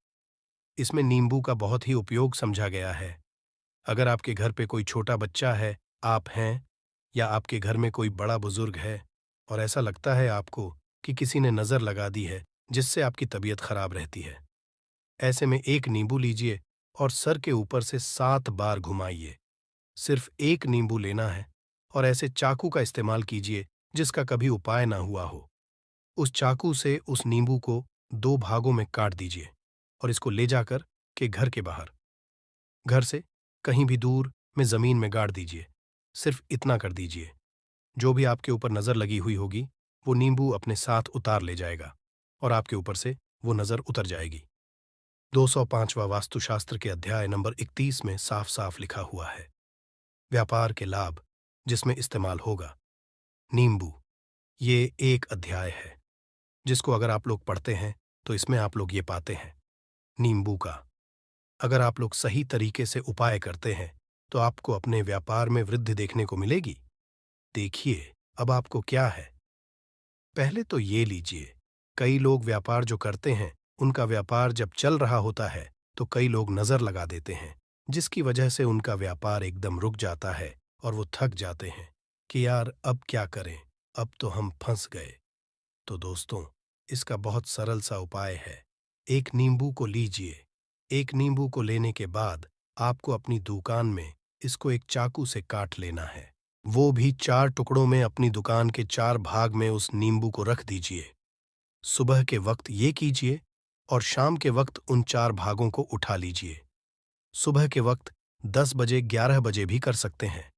A: इसमें नींबू का बहुत ही उपयोग समझा गया है। अगर आपके घर पे कोई छोटा बच्चा है, आप हैं, या आपके घर में कोई बड़ा बुजुर्ग है और ऐसा लगता है आपको कि किसी ने नजर लगा दी है, जिससे आपकी तबीयत खराब रहती है, ऐसे में एक नींबू लीजिए और सर के ऊपर से 7 बार घुमाइए। सिर्फ एक नींबू लेना है और ऐसे चाकू का इस्तेमाल कीजिए जिसका कभी उपाय ना हुआ हो। उस चाकू से उस नींबू को 2 भागों में काट दीजिए और इसको ले जाकर के घर के बाहर, घर से कहीं भी दूर में जमीन में गाड़ दीजिए। सिर्फ इतना कर दीजिए। जो भी आपके ऊपर नजर लगी हुई होगी, वो नींबू अपने साथ उतार ले जाएगा और आपके ऊपर से वो नजर उतर जाएगी। 205वां वास्तुशास्त्र के अध्याय नंबर 31 में साफ साफ लिखा हुआ है, व्यापार के लाभ जिसमें इस्तेमाल होगा नींबू। ये एक अध्याय है जिसको अगर आप लोग पढ़ते हैं तो इसमें आप लोग ये पाते हैं, नींबू का अगर आप लोग सही तरीके से उपाय करते हैं तो आपको अपने व्यापार में वृद्धि देखने को मिलेगी। देखिए अब आपको क्या है। पहले तो ये लीजिए, कई लोग व्यापार जो करते हैं, उनका व्यापार जब चल रहा होता है तो कई लोग नजर लगा देते हैं, जिसकी वजह से उनका व्यापार एकदम रुक जाता है और वो थक जाते हैं कि यार अब क्या करें, अब तो हम फंस गए। तो दोस्तों, इसका बहुत सरल सा उपाय है। एक नींबू को लीजिए। एक नींबू को लेने के बाद आपको अपनी दुकान में इसको एक चाकू से काट लेना है। वो भी 4 टुकड़ों में अपनी दुकान के 4 भाग में उस नींबू को रख दीजिए। सुबह के वक्त ये कीजिए और शाम के वक्त उन 4 भागों को उठा लीजिए। सुबह के वक्त 10 बजे 11 बजे भी कर सकते हैं।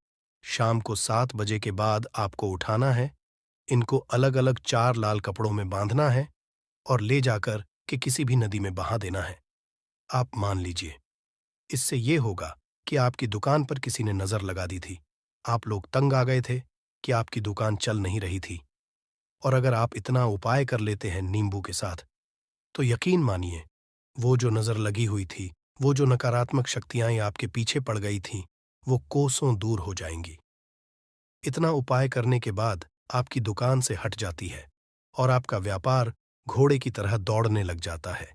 A: शाम को 7 बजे के बाद आपको उठाना है। इनको अलग अलग 4 लाल कपड़ों में बांधना है और ले जाकर के किसी भी नदी में बहा देना है। आप मान लीजिए, इससे ये होगा कि आपकी दुकान पर किसी ने नजर लगा दी थी। आप लोग तंग आ गए थे कि आपकी दुकान चल नहीं रही थी, और अगर आप इतना उपाय कर लेते हैं नींबू के साथ, तो यकीन मानिए, वो जो नजर लगी हुई थी, वो जो नकारात्मक शक्तियां आपके पीछे पड़ गई थीं, वो कोसों दूर हो जाएंगी। इतना उपाय करने के बाद आपकी दुकान से हट जाती है और आपका व्यापार घोड़े की तरह दौड़ने लग जाता है।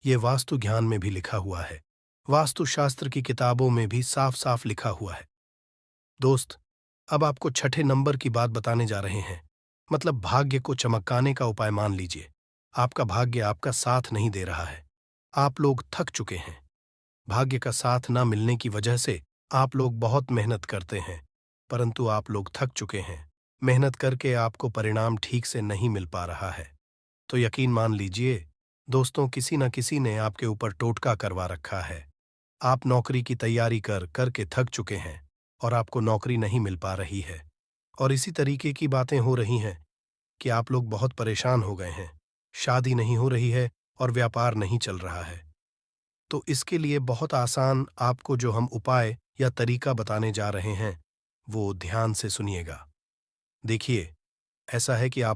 A: ये वास्तु ज्ञान में भी लिखा हुआ है, वास्तुशास्त्र की किताबों में भी साफ साफ लिखा हुआ है। दोस्त, अब आपको छठे नंबर की बात बताने जा रहे हैं, मतलब भाग्य को चमकाने का उपाय। मान लीजिए आपका भाग्य आपका साथ नहीं दे रहा है, आप लोग थक चुके हैं। भाग्य का साथ ना मिलने की वजह से आप लोग बहुत मेहनत करते हैं, परंतु आप लोग थक चुके हैं। मेहनत करके आपको परिणाम ठीक से नहीं मिल पा रहा है। तो यकीन मान लीजिए दोस्तों, किसी न किसी ने आपके ऊपर टोटका करवा रखा है। आप नौकरी की तैयारी कर करके थक चुके हैं और आपको नौकरी नहीं मिल पा रही है, और इसी तरीके की बातें हो रही हैं कि आप लोग बहुत परेशान हो गए हैं। शादी नहीं हो रही है और व्यापार नहीं चल रहा है। तो इसके लिए बहुत आसान आपको जो हम उपाय या तरीका बताने जा रहे हैं, वो ध्यान से सुनिएगा। देखिए, ऐसा है कि आप